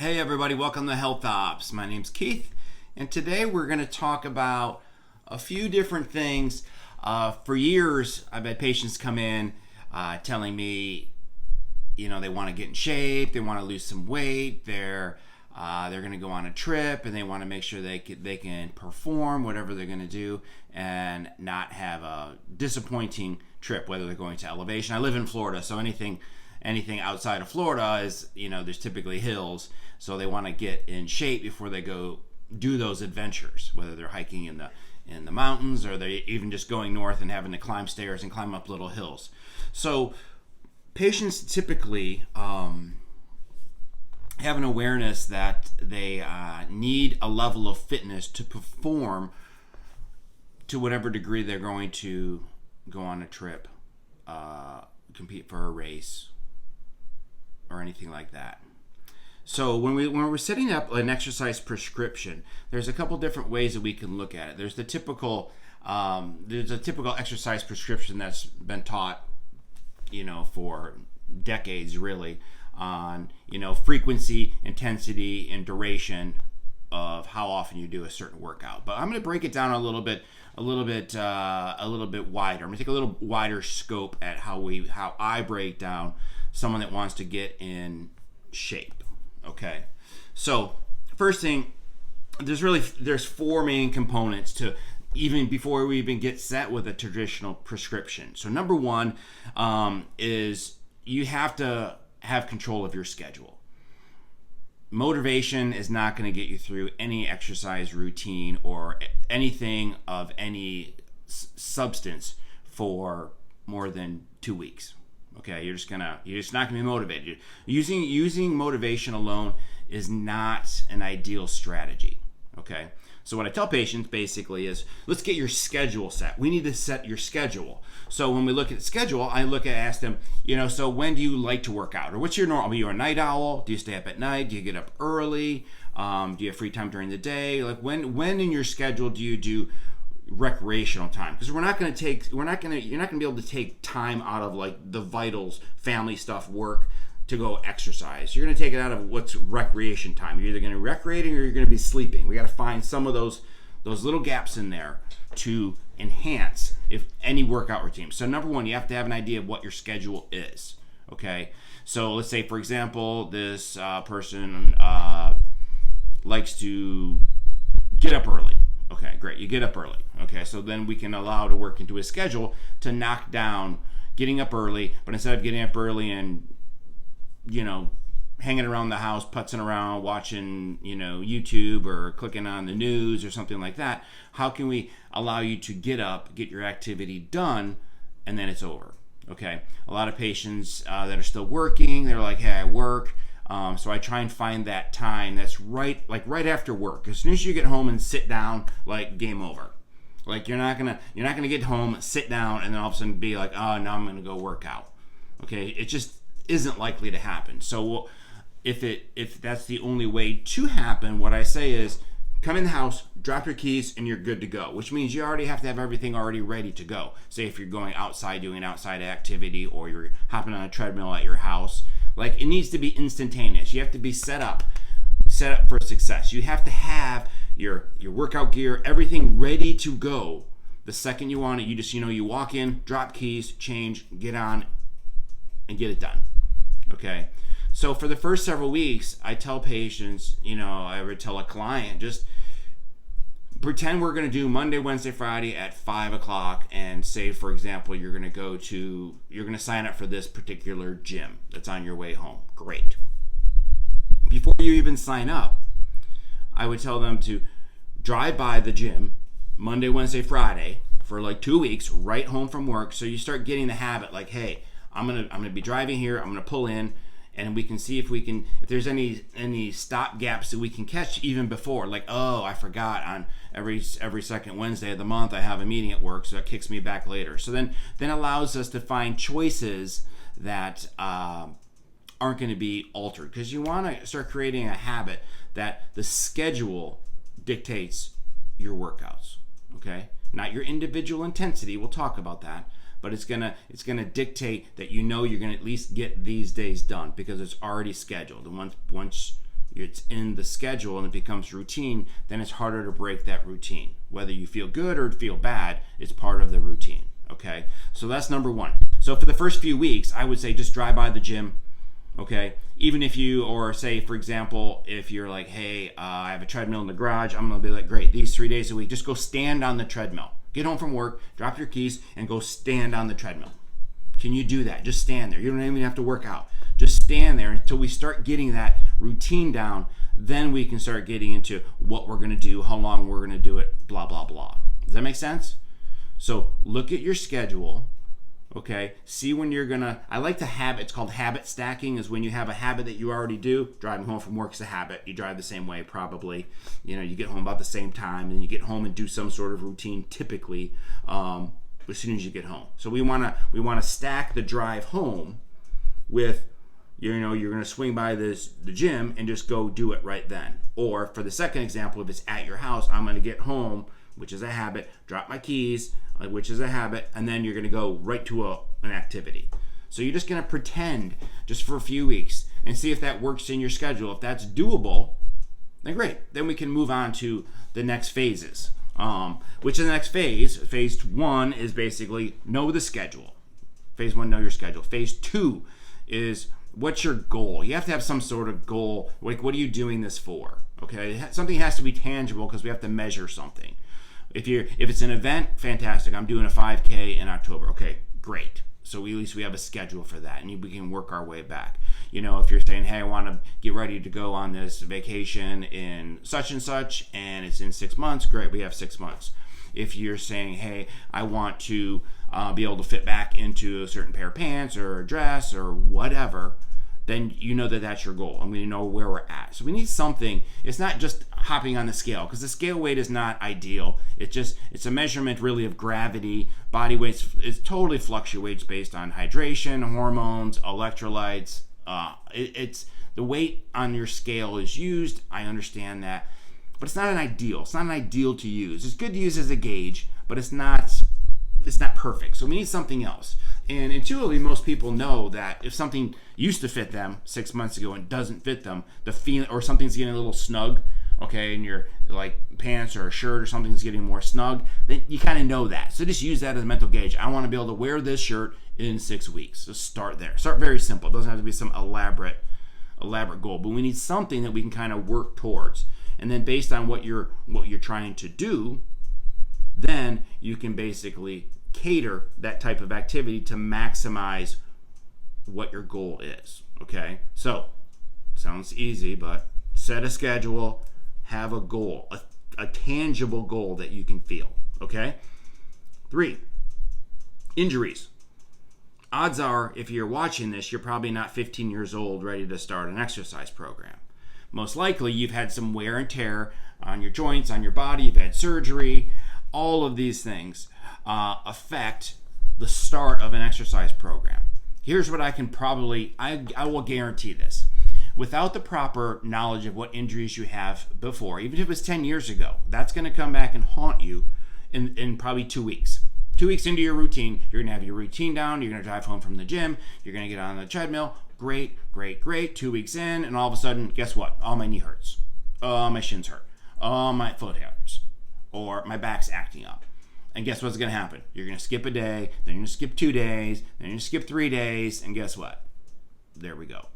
Hey everybody, welcome to Health Ops. My name's Keith, and today we're going to talk about a few different things. For years, I've had patients come in telling me, they want to get in shape, they want to lose some weight, they're going to go on a trip, and they want to make sure they can perform whatever they're going to do and not have a disappointing trip, whether they're going to elevation. I live in Florida, so anything outside of Florida is, there's typically hills, so they want to get in shape before they go do those adventures, whether they're hiking in the mountains or they're even just going north and having to climb stairs and climb up little hills. So patients typically have an awareness that they need a level of fitness to perform to whatever degree they're going to go on a trip, compete for a race, or anything like that. So when we're setting up an exercise prescription, there's a couple different ways that we can look at it. There's a typical exercise prescription that's been taught, for decades really, on frequency, intensity, and duration of how often you do a certain workout. But I'm going to break it down a little bit wider. I'm going to take a little wider scope at how I break down someone that wants to get in shape. Okay, so first thing, there's four main components to even before we even get set with a traditional prescription. So number one is you have to have control of your schedule. Motivation is not going to get you through any exercise routine or anything of any substance for more than 2 weeks. Okay, you're just not gonna be motivated. Using motivation alone is not an ideal strategy. Okay, so what I tell patients basically is, let's get your schedule set. We need to set your schedule. So when we look at schedule, I ask them, so when do you like to work out, or what's your normal? Are you a night owl? Do you stay up at night? Do you get up early? Do you have free time during the day? Like when in your schedule do you do recreational time? Because you're not going to be able to take time out of like the vitals, family stuff, work to go exercise. You're going to take it out of what's recreation time. You're either going to be recreating or you're going to be sleeping. We got to find some of those little gaps in there to enhance if any workout routine. So number one, you have to have an idea of what your schedule is. Okay, so let's say for example this person likes to get up early. Okay, great. You get up early. Okay, so then we can allow to work into a schedule to knock down getting up early, but instead of getting up early and, hanging around the house, putzing around, watching, YouTube or clicking on the news or something like that, how can we allow you to get up, get your activity done, and then it's over? Okay, a lot of patients that are still working, they're like, hey, I work. So I try and find that time that's right after work. As soon as you get home and sit down, like game over. Like you're not gonna get home, sit down, and then all of a sudden be like, oh, now I'm gonna go work out. Okay, it just isn't likely to happen. So if that's the only way to happen, what I say is come in the house, drop your keys, and you're good to go. Which means you already have to have everything already ready to go. Say if you're going outside doing an outside activity, or you're hopping on a treadmill at your house. Like it needs to be instantaneous. You have to be set up for success. You have to have your workout gear, everything ready to go. The second you want it, you just you walk in, drop keys, change, get on, and get it done. Okay. So for the first several weeks, I tell patients, I would tell a client, just pretend we're going to do Monday, Wednesday, Friday at 5 o'clock, and say, for example, you're going to sign up for this particular gym that's on your way home. Great. Before you even sign up, I would tell them to drive by the gym Monday, Wednesday, Friday for like 2 weeks, right home from work. So you start getting the habit, like, hey, I'm gonna be driving here. I'm gonna pull in, and we can see if there's any stop gaps that we can catch even before. Like, oh, I forgot on every second Wednesday of the month I have a meeting at work, so it kicks me back later. So then allows us to find choices that aren't going to be altered, because you want to start creating a habit that the schedule dictates your workouts. Okay, not your individual intensity. We'll talk about that. But it's gonna dictate that you're gonna at least get these days done because it's already scheduled. And once it's in the schedule and it becomes routine, then it's harder to break that routine. Whether you feel good or feel bad, it's part of the routine. Okay, so that's number one. So for the first few weeks, I would say just drive by the gym. Okay, even if you, or say for example, if you're like, hey, I have a treadmill in the garage, I'm gonna be like, great, these 3 days a week, just go stand on the treadmill. Get home from work, drop your keys, and go stand on the treadmill. Can you do that? Just stand there. You don't even have to work out. Just stand there until we start getting that routine down. Then we can start getting into what we're going to do, how long we're going to do it, blah, blah, blah. Does that make sense? So look at your schedule, okay? See when you're going to, I like the habit, it's called habit stacking, is when you have a habit that you already do. Driving home from work is a habit. You drive the same way probably. You get home about the same time, and you get home and do some sort of routine typically as soon as you get home. So we want to stack the drive home with, you're going to swing by the gym and just go do it right then. Or for the second example, if it's at your house, I'm going to get home, which is a habit, drop my keys, which is a habit, and then you're going to go right to an activity. So you're just going to pretend just for a few weeks and see if that works in your schedule. If that's doable, then great. Then we can move on to the next phases. Which is the next phase. Phase 1 is basically know the schedule. Phase 1, know your schedule. Phase 2 is what's your goal. You have to have some sort of goal. Like, what are you doing this for? Okay, something has to be tangible because we have to measure something. If it's an event, fantastic. I'm doing a 5K in October. Okay, great. So at least we have a schedule for that, and we can work our way back. If you're saying, hey, I want to get ready to go on this vacation in such and such, and it's in 6 months, great, we have 6 months. If you're saying, hey, I want to be able to fit back into a certain pair of pants or a dress or whatever, then you know that that's your goal, and we know where we're at. So we need something. It's not just hopping on the scale, because the scale weight is not ideal. It's a measurement really of gravity. Body weight, it totally fluctuates based on hydration, hormones, electrolytes. It's the weight on your scale is used. I understand that, but it's not an ideal. It's not an ideal to use. It's good to use as a gauge, but it's not perfect. So we need something else. And intuitively, most people know that if something used to fit them 6 months ago and doesn't fit them, the feeling, or something's getting a little snug, okay, and your like pants or a shirt or something's getting more snug, then you kind of know that. So just use that as a mental gauge. I want to be able to wear this shirt in 6 weeks. So start there. Start very simple. It doesn't have to be some elaborate goal, but we need something that we can kind of work towards. And then based on what you're trying to do, then you can basically cater that type of activity to maximize what your goal is. Okay, so sounds easy, but set a schedule, have a goal, a tangible goal that you can feel. Okay. 3, injuries. Odds are, if you're watching this, you're probably not 15 years old ready to start an exercise program. Most likely you've had some wear and tear on your joints, on your body, you've had surgery. All of these things affect the start of an exercise program. Here's what I can I will guarantee this. Without the proper knowledge of what injuries you have before, even if it was 10 years ago, that's going to come back and haunt you in probably 2 weeks. 2 weeks into your routine, you're going to have your routine down, you're going to drive home from the gym, you're going to get on the treadmill, great. 2 weeks in, and all of a sudden, guess what? All my knee hurts. My shins hurt. My foot hurts. Or my back's acting up. And guess what's going to happen? You're going to skip a day, then you're going to skip 2 days, then you're going to skip 3 days, and guess what? There we go.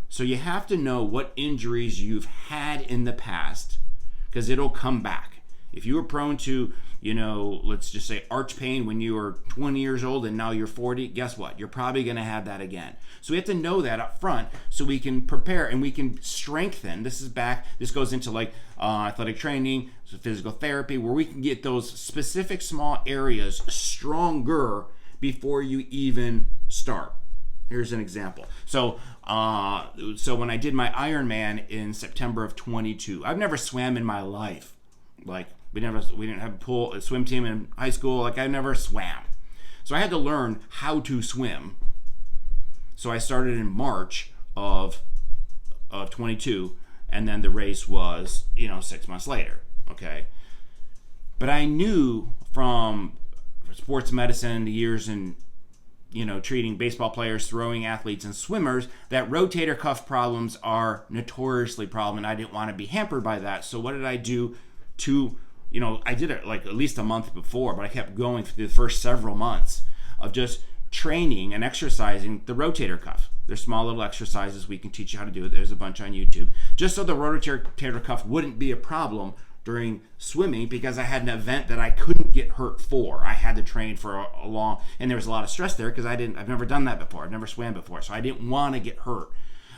So you have to know what injuries you've had in the past, because it'll come back. If you were prone to, let's just say arch pain when you were 20 years old and now you're 40, guess what? You're probably going to have that again. So we have to know that up front so we can prepare and we can strengthen. This goes into like athletic training, so physical therapy, where we can get those specific small areas stronger before you even start. Here's an example. So when I did my Ironman in September of 22, I've never swam in my life. Like, we didn't have a swim team in high school. Like, I never swam. So I had to learn how to swim. So I started in March of 22, and then the race was, 6 months later. Okay. But I knew from sports medicine, the years in treating baseball players, throwing athletes, and swimmers, that rotator cuff problems are notoriously problem, and I didn't want to be hampered by that. So what did I do to, I did it like at least a month before, but I kept going through the first several months of just training and exercising the rotator cuff. There's small little exercises we can teach you how to do it. There's a bunch on YouTube. Just so the rotator cuff wouldn't be a problem during swimming, because I had an event that I couldn't get hurt for. I had to train for a long, and there was a lot of stress there because I've never done that before. I've never swam before, so I didn't want to get hurt,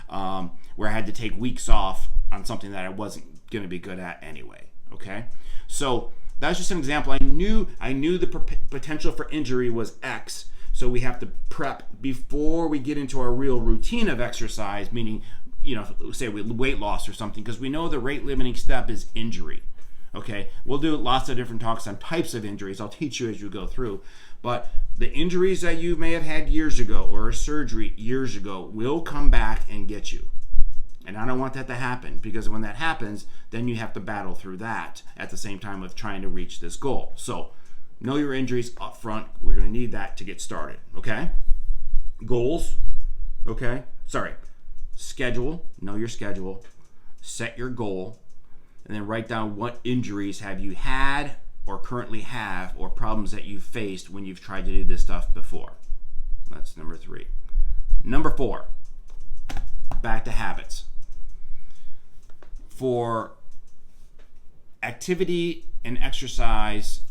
where I had to take weeks off on something that I wasn't going to be good at anyway. Okay, so that's just an example. I knew the potential for injury was X, so we have to prep before we get into our real routine of exercise, meaning, say weight loss or something, because we know the rate limiting step is injury. Okay, we'll do lots of different talks on types of injuries. I'll teach you as you go through. But the injuries that you may have had years ago or a surgery years ago will come back and get you. And I don't want that to happen, because when that happens, then you have to battle through that at the same time of trying to reach this goal. So know your injuries up front. We're going to need that to get started. Okay? Goals. Okay? Schedule. Know your schedule. Set your goal. And then write down what injuries have you had or currently have, or problems that you've faced when you've tried to do this stuff before. That's number 3. Number 4, back to habits. For activity and exercise,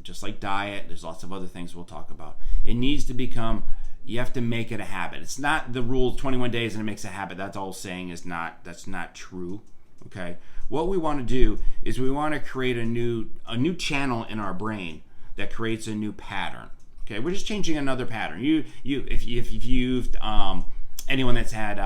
just like diet, there's lots of other things we'll talk about. It needs to become, you have to make it a habit. It's not the rule 21 days and it makes a habit. That's all saying that's not true. Okay, what we want to do is we want to create a new channel in our brain that creates a new pattern. Okay, we're just changing another pattern. If you've anyone that's had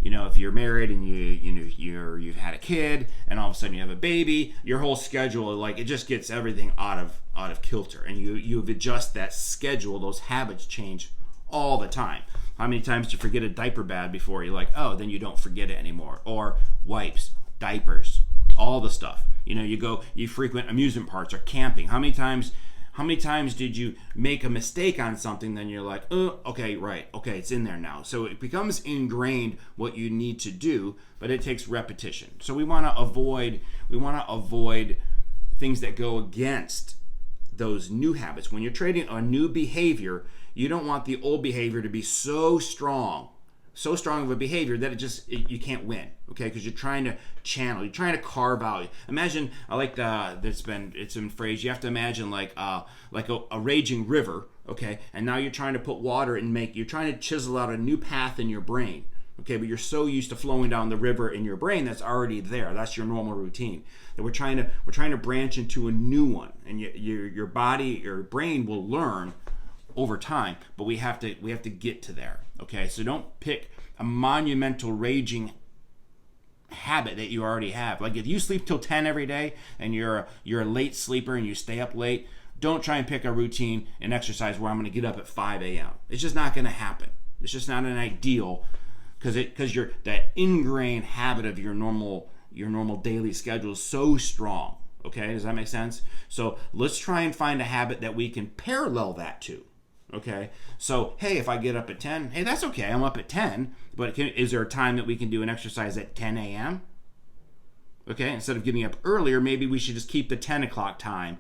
if you're married and you've had a kid and all of a sudden you have a baby, your whole schedule, it just gets everything out of kilter, and you've adjust that schedule. Those habits change all the time. How many times do you forget a diaper bag before you're like, oh, then you don't forget it anymore? Or wipes, diapers, all the stuff. You frequent amusement parks or camping. How many times did you make a mistake on something, then you're like, oh, okay, right, okay, it's in there now. So it becomes ingrained what you need to do, but it takes repetition. So we want to avoid things that go against those new habits. When you're trading a new behavior, you don't want the old behavior to be so strong of a behavior that you can't win, okay? Because you're trying to channel, you're trying to carve out. Imagine, I like it's been phrased, you have to imagine like a raging river, okay? And now you're trying to put water and you're trying to chisel out a new path in your brain, okay? But you're so used to flowing down the river in your brain that's already there. That's your normal routine. That we're trying to branch into a new one, and your body, your brain will learn over time, but we have to get to there. Okay, so don't pick a monumental raging habit that you already have. Like if you sleep till 10 every day and you're a late sleeper and you stay up late, don't try and pick a routine and exercise where I'm going to get up at 5 a.m. It's just not going to happen. It's just not an ideal, because that ingrained habit of your normal daily schedule is so strong. Okay, does that make sense? So let's try and find a habit that we can parallel that to. Okay, so hey, if I get up at 10, hey, that's okay. I'm up at 10, but is there a time that we can do an exercise at 10 a.m.? Okay, instead of getting up earlier, maybe we should just keep the 10 o'clock time,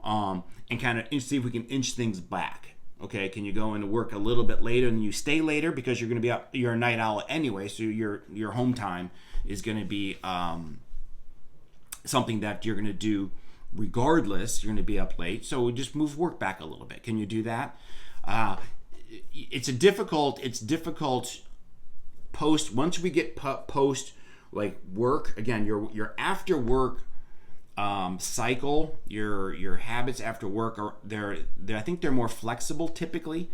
and kind of see if we can inch things back. Okay, can you go into work a little bit later and you stay later because you're going to be up? You're a night owl anyway, so your home time is going to be something that you're going to do regardless. You're going to be up late, so we just move work back a little bit. Can you do that? It's difficult post, once we get post like work, again, your after work cycle, your habits after work are I think they're more flexible typically,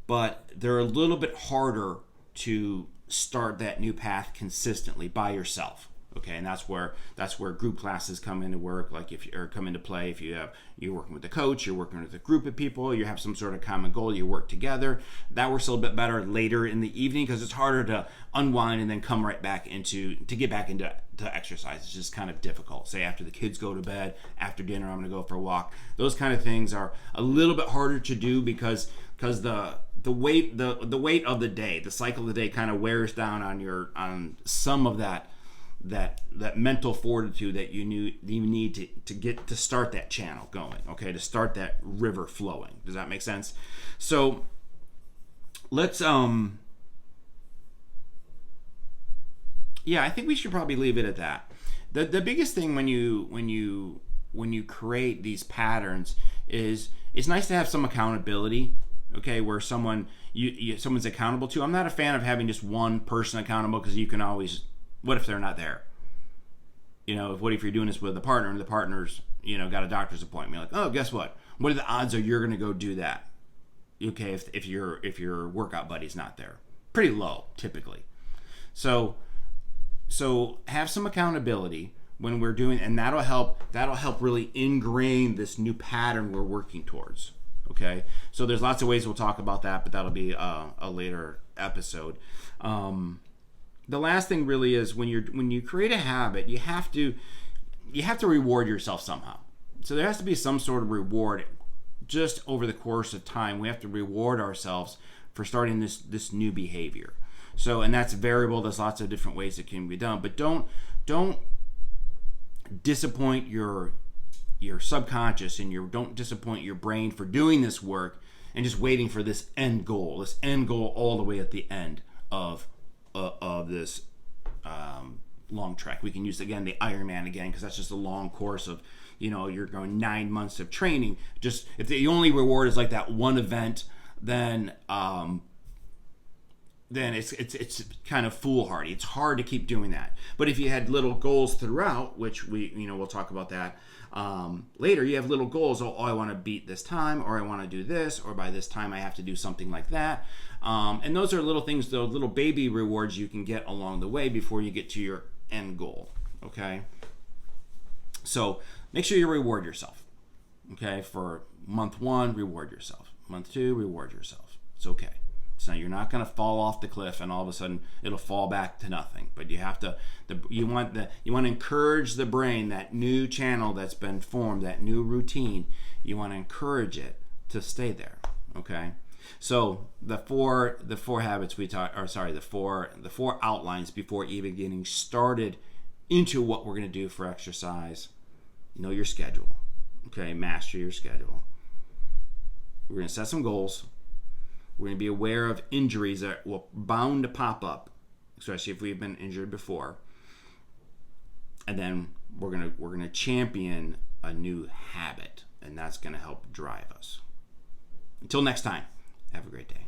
but they're a little bit harder to start that new path consistently by yourself. Okay, and that's where group classes come into work. Like come into play if you're working with a coach, you're working with a group of people, you have some sort of common goal, you work together. That works a little bit better later in the evening because it's harder to unwind and then come right back to get back into exercise. It's just kind of difficult. Say after the kids go to bed, after dinner, I'm going to go for a walk. Those kind of things are a little bit harder to do because the the weight of the day, the cycle of the day kind of wears down on some of that mental fortitude that you need to get to start that channel going, okay, to start that river flowing. Does that make sense? So let's yeah, I think we should probably leave it at that. The biggest thing when you create these patterns is it's nice to have some accountability, okay, where someone's accountable to. I'm not a fan of having just one person accountable, because you can always, what if they're not there? What if you're doing this with a partner and the partner's, got a doctor's appointment? You're like, oh, guess what? What are the odds you're going to go do that? Okay, if your workout buddy's not there, pretty low typically. So have some accountability when we're doing, and that'll help really ingrain this new pattern we're working towards. Okay, so there's lots of ways we'll talk about that, but that'll be a later episode. The last thing really is when you create a habit, you have to reward yourself somehow. So there has to be some sort of reward just over the course of time. We have to reward ourselves for starting this new behavior. So, and that's variable. There's lots of different ways it can be done, but don't disappoint your subconscious, and don't disappoint your brain for doing this work and just waiting for this end goal all the way at the end of this long trek. We can use again the Ironman again, because that's just a long course of, you're going 9 months of training. Just if the only reward is like that one event, then it's kind of foolhardy. It's hard to keep doing that. But if you had little goals throughout, which we'll talk about that later, you have little goals. Oh, I want to beat this time, or I want to do this, or by this time I have to do something like that. And those are little things, those little baby rewards you can get along the way before you get to your end goal. Okay. So make sure you reward yourself. Okay. For month 1, reward yourself. Month 2, reward yourself. It's okay. So you're not going to fall off the cliff and all of a sudden it'll fall back to nothing. But you have to, you want to encourage the brain, that new channel that's been formed, that new routine. You want to encourage it to stay there. Okay. So the four habits we taught, or sorry, the four outlines before even getting started into what we're going to do for exercise. Know your schedule. Okay. Master your schedule. We're going to set some goals. We're going to be aware of injuries that will bound to pop up, especially if we've been injured before. And then we're going to champion a new habit, and that's going to help drive us. Until next time, have a great day.